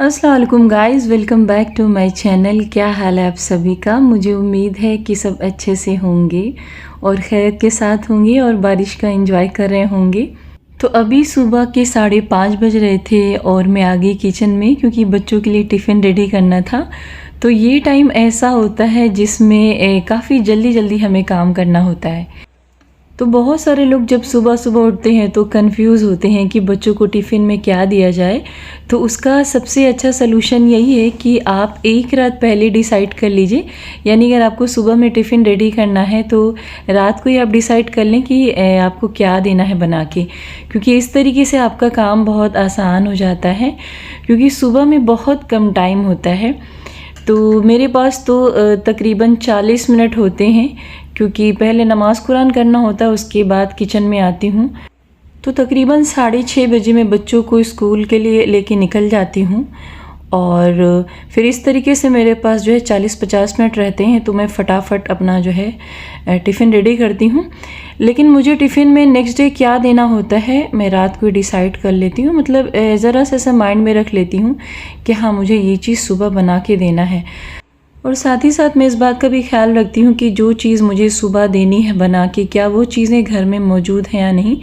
अस्सलाम वालेकुम guys, welcome back to my channel. क्या हाल है आप सभी का। मुझे उम्मीद है कि सब अच्छे से होंगे और खैरियत के साथ होंगे और बारिश का एंजॉय कर रहे होंगे। तो अभी सुबह के 5:30 बज रहे थे और मैं आ गई किचन में क्योंकि बच्चों के लिए टिफ़िन रेडी करना था। तो ये टाइम ऐसा होता है जिसमें काफ़ी जल्दी जल्दी हमें काम करना होता है। तो बहुत सारे लोग जब सुबह सुबह उठते हैं तो कंफ्यूज होते हैं कि बच्चों को टिफ़िन में क्या दिया जाए। तो उसका सबसे अच्छा सलूशन यही है कि आप एक रात पहले डिसाइड कर लीजिए। यानी अगर आपको सुबह में टिफ़िन रेडी करना है तो रात को ही आप डिसाइड कर लें कि आपको क्या देना है बना के, क्योंकि इस तरीके से आपका काम बहुत आसान हो जाता है क्योंकि सुबह में बहुत कम टाइम होता है। तो मेरे पास तो तकरीबन 40 मिनट होते हैं क्योंकि पहले नमाज़ कुरान करना होता है, उसके बाद किचन में आती हूँ। तो तकरीबन 6:30 बजे मैं बच्चों को स्कूल के लिए लेके निकल जाती हूँ और फिर इस तरीके से मेरे पास जो है 40-50 मिनट रहते हैं। तो मैं फटाफट अपना जो है टिफ़िन रेडी करती हूँ। लेकिन मुझे टिफ़िन में नेक्स्ट डे क्या देना होता है मैं रात को डिसाइड कर लेती हूँ। मतलब ज़रा सा ऐसा माइंड में रख लेती हूँ कि हाँ, मुझे ये चीज़ सुबह बना के देना है। और साथ ही साथ मैं इस बात का भी ख्याल रखती हूँ कि जो चीज़ मुझे सुबह देनी है बना के, क्या वो चीज़ें घर में मौजूद हैं या नहीं।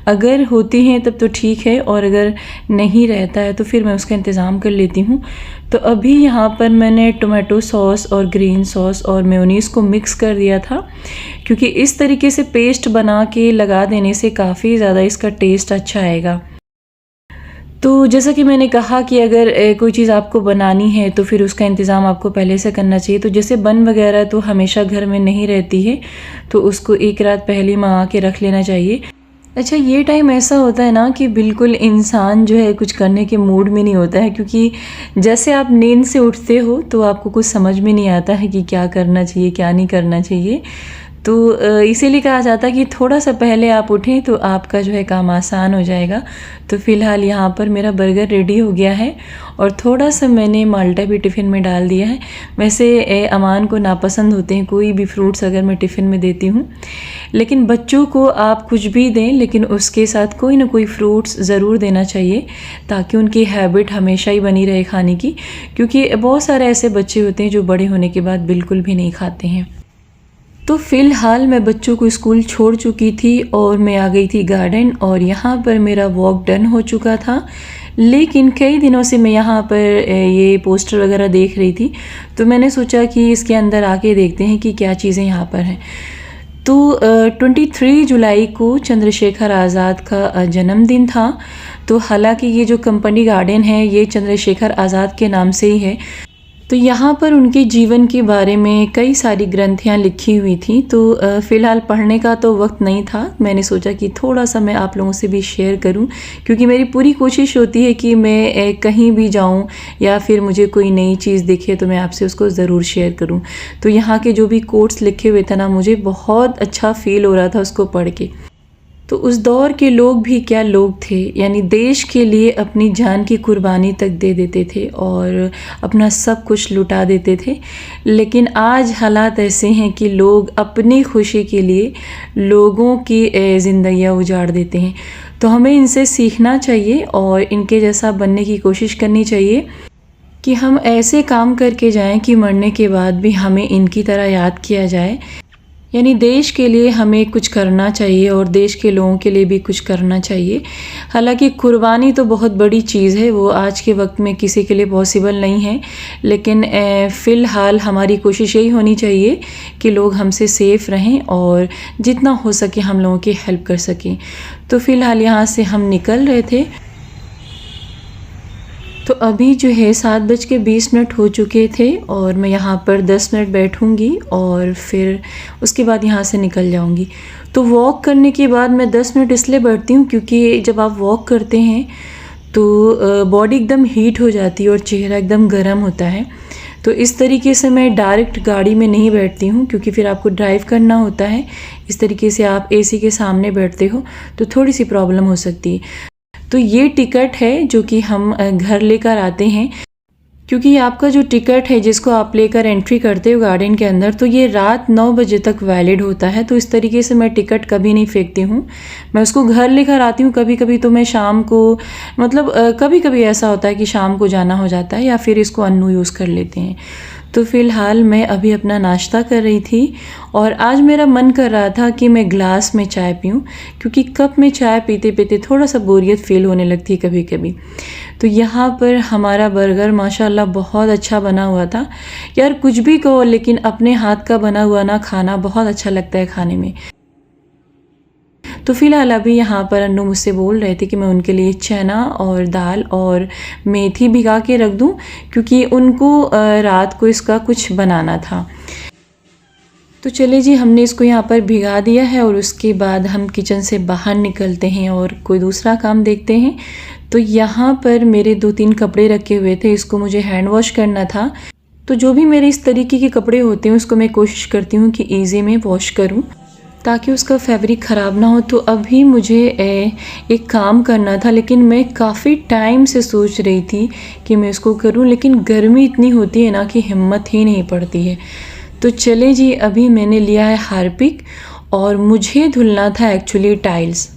अगर होती हैं तब तो ठीक है और अगर नहीं रहता है तो फिर मैं उसका इंतज़ाम कर लेती हूँ। तो अभी यहाँ पर मैंने टोमेटो सॉस और ग्रीन सॉस और मेयोनीज़ को मिक्स कर दिया था क्योंकि इस तरीके से पेस्ट बना के लगा देने से काफ़ी ज़्यादा इसका टेस्ट अच्छा आएगा। तो जैसा कि मैंने कहा कि अगर कोई चीज़ आपको बनानी है तो फिर उसका इंतज़ाम आपको पहले से करना चाहिए। तो जैसे बन वगैरह तो हमेशा घर में नहीं रहती है, तो उसको एक रात पहले मंगा के रख लेना चाहिए। अच्छा, ये टाइम ऐसा होता है ना कि बिल्कुल इंसान जो है कुछ करने के मूड में नहीं होता है क्योंकि जैसे आप नींद से उठते हो तो आपको कुछ समझ में नहीं आता है कि क्या करना चाहिए क्या नहीं करना चाहिए। तो इसीलिए कहा जाता है कि थोड़ा सा पहले आप उठें तो आपका जो है काम आसान हो जाएगा। तो फ़िलहाल यहाँ पर मेरा बर्गर रेडी हो गया है और थोड़ा सा मैंने माल्टा भी टिफ़िन में डाल दिया है। वैसे अमान को नापसंद होते हैं कोई भी फ्रूट्स अगर मैं टिफ़िन में देती हूँ, लेकिन बच्चों को आप कुछ भी दें लेकिन उसके साथ कोई ना कोई फ्रूट्स ज़रूर देना चाहिए ताकि उनकी हैबिट हमेशा ही बनी रहे खाने की। क्योंकि बहुत सारे ऐसे बच्चे होते हैं जो बड़े होने के बाद बिल्कुल भी नहीं खाते हैं। तो फ़िलहाल मैं बच्चों को स्कूल छोड़ चुकी थी और मैं आ गई थी गार्डन और यहाँ पर मेरा वॉक डन हो चुका था। लेकिन कई दिनों से मैं यहाँ पर ये पोस्टर वगैरह देख रही थी तो मैंने सोचा कि इसके अंदर आके देखते हैं कि क्या चीज़ें यहाँ पर हैं। तो 23 जुलाई को चंद्रशेखर आज़ाद का जन्मदिन था। तो हालांकि ये जो कंपनी गार्डन है ये चंद्रशेखर आज़ाद के नाम से ही है। तो यहाँ पर उनके जीवन के बारे में कई सारी ग्रंथियाँ लिखी हुई थी। तो फ़िलहाल पढ़ने का तो वक्त नहीं था, मैंने सोचा कि थोड़ा सा मैं आप लोगों से भी शेयर करूं क्योंकि मेरी पूरी कोशिश होती है कि मैं कहीं भी जाऊं या फिर मुझे कोई नई चीज़ दिखे तो मैं आपसे उसको ज़रूर शेयर करूं। तो यहाँ के जो भी कोट्स लिखे हुए थे ना, मुझे बहुत अच्छा फ़ील हो रहा था उसको पढ़ के। तो उस दौर के लोग भी क्या लोग थे, यानी देश के लिए अपनी जान की कुर्बानी तक दे देते थे और अपना सब कुछ लुटा देते थे। लेकिन आज हालात ऐसे हैं कि लोग अपनी खुशी के लिए लोगों की ज़िंदगियाँ उजाड़ देते हैं। तो हमें इनसे सीखना चाहिए और इनके जैसा बनने की कोशिश करनी चाहिए कि हम ऐसे काम करके जाएं कि मरने के बाद भी हमें इनकी तरह याद किया जाए। यानी देश के लिए हमें कुछ करना चाहिए और देश के लोगों के लिए भी कुछ करना चाहिए। हालांकि कुर्बानी तो बहुत बड़ी चीज़ है, वो आज के वक्त में किसी के लिए पॉसिबल नहीं है। लेकिन फ़िलहाल हमारी कोशिश यही होनी चाहिए कि लोग हमसे सेफ़ रहें और जितना हो सके हम लोगों की हेल्प कर सकें। तो फ़िलहाल यहाँ से हम निकल रहे थे। तो अभी जो है 7:20 हो चुके थे और मैं यहाँ पर 10 मिनट बैठूँगी और फिर उसके बाद यहाँ से निकल जाऊँगी। तो वॉक करने के बाद मैं 10 मिनट इसलिए बैठती हूँ क्योंकि जब आप वॉक करते हैं तो बॉडी एकदम हीट हो जाती है और चेहरा एकदम गर्म होता है। तो इस तरीके से मैं डायरेक्ट गाड़ी में नहीं बैठती हूँ क्योंकि फिर आपको ड्राइव करना होता है। इस तरीके से आप एसी के सामने बैठते हो तो थोड़ी सी प्रॉब्लम हो सकती है। तो ये टिकट है जो कि हम घर लेकर आते हैं। क्योंकि ये आपका जो टिकट है जिसको आप लेकर एंट्री करते हो गार्डन के अंदर, तो ये रात 9 बजे तक वैलिड होता है। तो इस तरीके से मैं टिकट कभी नहीं फेंकती हूँ, मैं उसको घर लेकर आती हूँ। कभी कभी तो मैं शाम को, मतलब कभी कभी ऐसा होता है कि शाम को जाना हो जाता है या फिर इसको अन्नू यूज़ कर लेते हैं। तो फ़िलहाल मैं अभी अपना नाश्ता कर रही थी और आज मेरा मन कर रहा था कि मैं ग्लास में चाय पीऊँ, क्योंकि कप में चाय पीते पीते थोड़ा सा बोरियत फ़ील होने लगती है कभी कभी। तो यहाँ पर हमारा बर्गर माशाल्लाह बहुत अच्छा बना हुआ था। यार कुछ भी कहो, लेकिन अपने हाथ का बना हुआ ना खाना बहुत अच्छा लगता है खाने में। तो फ़िलहाल अभी यहाँ पर अन्नू मुझसे बोल रहे थे कि मैं उनके लिए चना और दाल और मेथी भिगा के रख दूँ, क्योंकि उनको रात को इसका कुछ बनाना था। तो चले जी, हमने इसको यहाँ पर भिगा दिया है और उसके बाद हम किचन से बाहर निकलते हैं और कोई दूसरा काम देखते हैं। तो यहाँ पर मेरे 2-3 कपड़े रखे हुए थे, इसको मुझे हैंड वॉश करना था। तो जो भी मेरे इस तरीके के कपड़े होते हैं उसको मैं कोशिश करती हूँ कि ईज़ी में वॉश करूँ, ताकि उसका फैब्रिक ख़राब ना हो। तो अभी मुझे एक काम करना था, लेकिन मैं काफ़ी टाइम से सोच रही थी कि मैं इसको करूं, लेकिन गर्मी इतनी होती है ना कि हिम्मत ही नहीं पड़ती है। तो चले जी, अभी मैंने लिया है हार्पिक और मुझे धुलना था एक्चुअली टाइल्स।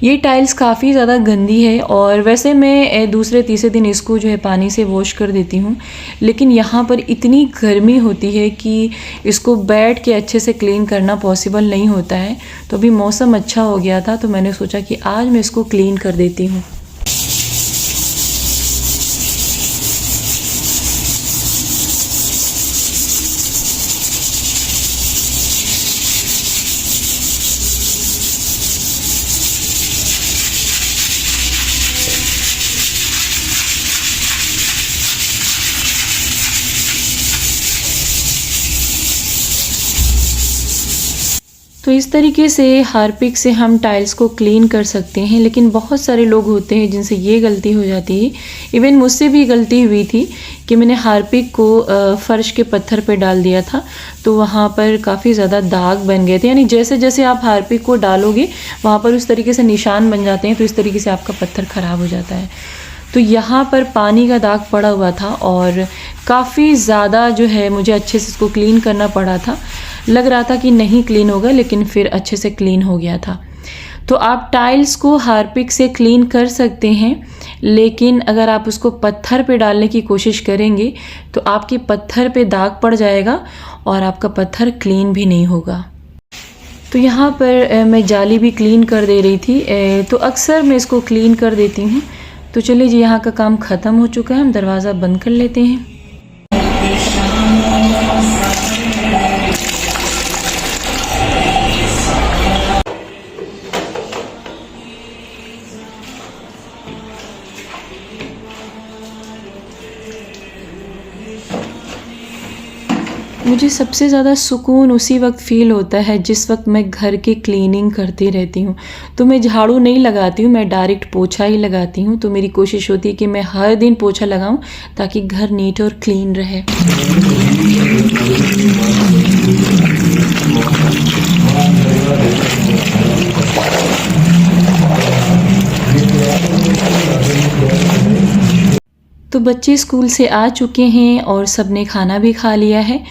ये टाइल्स काफ़ी ज़्यादा गंदी है और वैसे मैं दूसरे तीसरे दिन इसको जो है पानी से वॉश कर देती हूँ, लेकिन यहाँ पर इतनी गर्मी होती है कि इसको बैठ के अच्छे से क्लीन करना पॉसिबल नहीं होता है। तो अभी मौसम अच्छा हो गया था तो मैंने सोचा कि आज मैं इसको क्लीन कर देती हूँ। तो इस तरीके से हार्पिक से हम टाइल्स को क्लीन कर सकते हैं, लेकिन बहुत सारे लोग होते हैं जिनसे ये गलती हो जाती है। इवन मुझसे भी गलती हुई थी कि मैंने हार्पिक को फ़र्श के पत्थर पे डाल दिया था, तो वहाँ पर काफ़ी ज़्यादा दाग बन गए थे। यानी जैसे जैसे आप हार्पिक को डालोगे वहाँ पर उस तरीके से निशान बन जाते हैं, तो इस तरीके से आपका पत्थर ख़राब हो जाता है। तो यहाँ पर पानी का दाग पड़ा हुआ था और काफ़ी ज़्यादा जो है मुझे अच्छे से इसको क्लीन करना पड़ा था। लग रहा था कि नहीं क्लीन होगा, लेकिन फिर अच्छे से क्लीन हो गया था। तो आप टाइल्स को हार्पिक से क्लीन कर सकते हैं, लेकिन अगर आप उसको पत्थर पे डालने की कोशिश करेंगे तो आपके पत्थर पे दाग पड़ जाएगा और आपका पत्थर क्लीन भी नहीं होगा। तो यहाँ पर मैं जाली भी क्लीन कर दे रही थी, तो अक्सर मैं इसको क्लीन कर देती हूँ। तो चलिए जी, यहाँ का काम ख़त्म हो चुका है, हम दरवाज़ा बंद कर लेते हैं। मुझे सबसे ज़्यादा सुकून उसी वक्त फ़ील होता है जिस वक्त मैं घर की क्लीनिंग करती रहती हूँ। तो मैं झाड़ू नहीं लगाती हूँ, मैं डायरेक्ट पोछा ही लगाती हूँ। तो मेरी कोशिश होती है कि मैं हर दिन पोछा लगाऊँ ताकि घर नीट और क्लीन रहे। तो बच्चे स्कूल से आ चुके हैं और सबने खाना भी खा लिया है।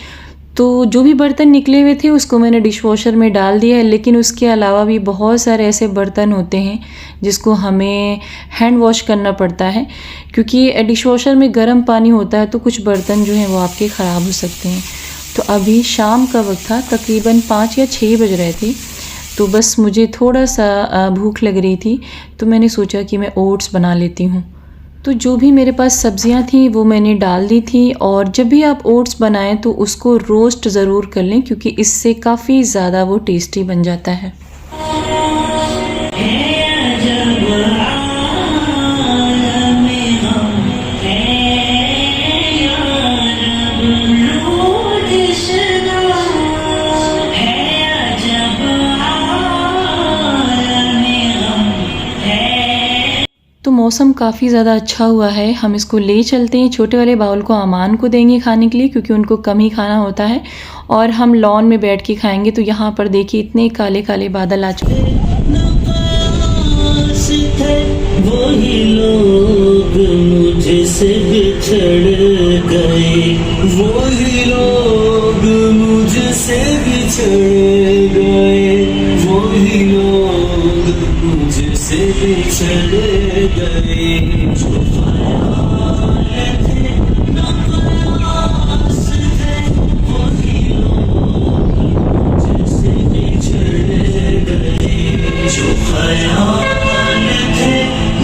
तो जो भी बर्तन निकले हुए थे उसको मैंने डिशवॉशर में डाल दिया है, लेकिन उसके अलावा भी बहुत सारे ऐसे बर्तन होते हैं जिसको हमें हैंड वॉश करना पड़ता है, क्योंकि डिशवॉशर में गर्म पानी होता है तो कुछ बर्तन जो हैं वो आपके ख़राब हो सकते हैं। तो अभी शाम का वक्त था, तकरीबन 5 या 6 बज रहे थे। तो बस मुझे थोड़ा सा भूख लग रही थी, तो मैंने सोचा कि मैं ओट्स बना लेती हूँ। तो जो भी मेरे पास सब्जियां थी वो मैंने डाल दी थी। और जब भी आप ओट्स बनाएं तो उसको रोस्ट ज़रूर कर लें, क्योंकि इससे काफ़ी ज़्यादा वो टेस्टी बन जाता है। तो मौसम काफ़ी ज़्यादा अच्छा हुआ है, हम इसको ले चलते हैं। छोटे वाले बाउल को अमान को देंगे खाने के लिए, क्योंकि उनको कम ही खाना होता है, और हम लॉन में बैठ के खाएंगे। तो यहाँ पर देखिए इतने काले काले बादल आ चुके हैं। वही लोग मुझे मुझसे बिछड़ गए, वही लोग मुझसे बिछड़ गए, वही लोग मुझसे बिछड़ गए। जो ख्याल थे ना कयास थे, वही लोग मुझसे बिछड़ गए। जो ख्याल थे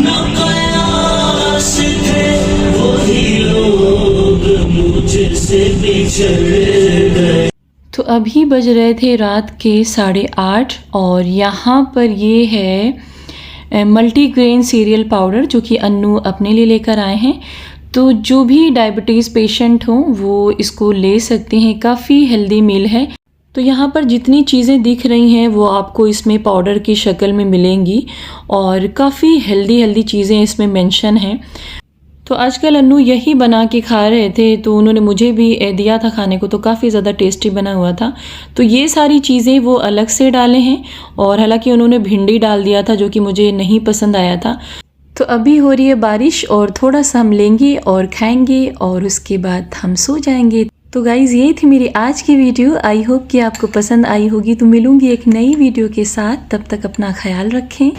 ना कयास थे, वही लोग मुझसे बिछड़ गए। तो अभी बज रहे थे रात के 8:30 और यहाँ पर ये है मल्टीग्रेन सीरियल पाउडर जो कि अन्नू अपने लिए लेकर आए हैं। तो जो भी डायबिटीज़ पेशेंट हों वो इसको ले सकते हैं, काफ़ी हेल्दी मील है। तो यहाँ पर जितनी चीज़ें दिख रही हैं वो आपको इसमें पाउडर की शक्ल में मिलेंगी और काफ़ी हेल्दी चीज़ें इसमें मेंशन हैं। तो आजकल अन्नू यही बना के खा रहे थे, तो उन्होंने मुझे भी दिया था खाने को, तो काफ़ी ज़्यादा टेस्टी बना हुआ था। तो ये सारी चीज़ें वो अलग से डाले हैं और हालांकि उन्होंने भिंडी डाल दिया था जो कि मुझे नहीं पसंद आया था। तो अभी हो रही है बारिश और थोड़ा सा हम लेंगे और खाएंगे और उसके बाद हम सो जाएंगे। तो गाइज़ ये थी मेरी आज की वीडियो। आई होप कि आपको पसंद आई होगी। तो मिलूंगी एक नई वीडियो के साथ, तब तक अपना ख्याल रखें।